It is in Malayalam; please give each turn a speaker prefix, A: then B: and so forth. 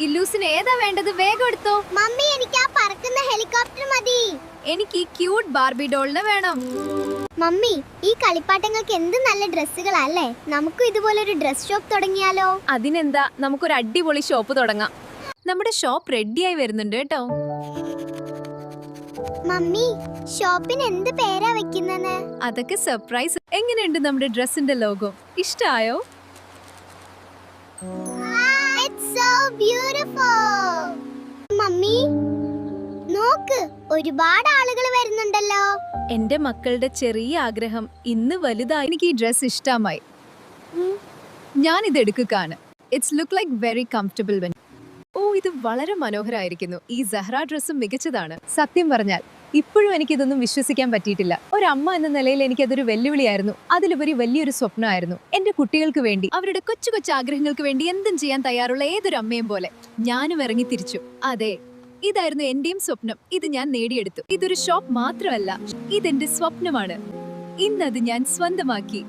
A: ഇല്ലൂസിന് ഏതാ വേണ്ടത്? വേഗം എടുത്തോ.
B: മമ്മി, എനിക്ക് ആ പറക്കുന്ന ഹെലികോപ്റ്റർ മതി.
A: എനിക്ക് ഈ ക്യൂട്ട് ബാർബി ഡോളിനെ വേണം.
B: മമ്മി, ഈ കളിപ്പാട്ടങ്ങൾക്ക് എന്ത് നല്ല ഡ്രസ്സുകളല്ലേ. നമുക്ക് ഇതുപോലൊരു ഡ്രസ് ഷോപ്പ് തുടങ്ങിയാലോ?
A: അതിനെന്താ, നമുക്കൊരു അടിപൊളി ഷോപ്പ് തുടങ്ങാം. നമ്മുടെ ഷോപ്പ് റെഡിയായി വരുന്നുണ്ട് കേട്ടോ.
B: മമ്മി, ഷോപ്പിന് എന്ത് പേരാ വെക്കുന്നത്?
A: അതൊക്കെ സർപ്രൈസ്. എങ്ങനെയുണ്ട് നമ്മുടെ ഡ്രസ്സിന്റെ ലോഗോ? ഇഷ്ടായോ?
B: It's so beautiful. മമ്മി, നോക്ക്, ഒരുപാട് ആളുകൾ വരുന്നുണ്ടല്ലോ.
A: എന്റെ മക്കളുടെ ചെറിയ ആഗ്രഹം ഇന്ന് വലുതായി. എനിക്ക് ഈ ഡ്രസ് ഇഷ്ടമായി. ഞാൻ ഇത് എടുക്കുകയാണ്. It's look like very comfortable. ഇത് വളരെ മനോഹരമായിരിക്കുന്നു. ഈ സഹ്റ ഡ്രസ്സും മികച്ചതാണ്. സത്യം പറഞ്ഞാൽ ഇപ്പോഴും എനിക്കിതൊന്നും വിശ്വസിക്കാൻ പറ്റിയിട്ടില്ല. ഒരമ്മ എന്ന നിലയിൽ എനിക്കതൊരു വെല്ലുവിളിയായിരുന്നു. അതിലുപരി വലിയൊരു സ്വപ്നമായിരുന്നു. എന്റെ കുട്ടികൾക്ക് വേണ്ടി, അവരുടെ കൊച്ചു കൊച്ചു ആഗ്രഹങ്ങൾക്ക് വേണ്ടി എന്തും ചെയ്യാൻ തയ്യാറുള്ള ഏതൊരു അമ്മയും പോലെ ഞാനും ഇറങ്ങി തിരിച്ചു. അതെ, ഇതായിരുന്നു എന്റെയും സ്വപ്നം. ഇത് ഞാൻ നേടിയെടുത്തു. ഇതൊരു ഷോപ്പ് മാത്രമല്ല, ഇതെന്റെ സ്വപ്നമാണ്. ഇന്നത് ഞാൻ സ്വന്തമാക്കി.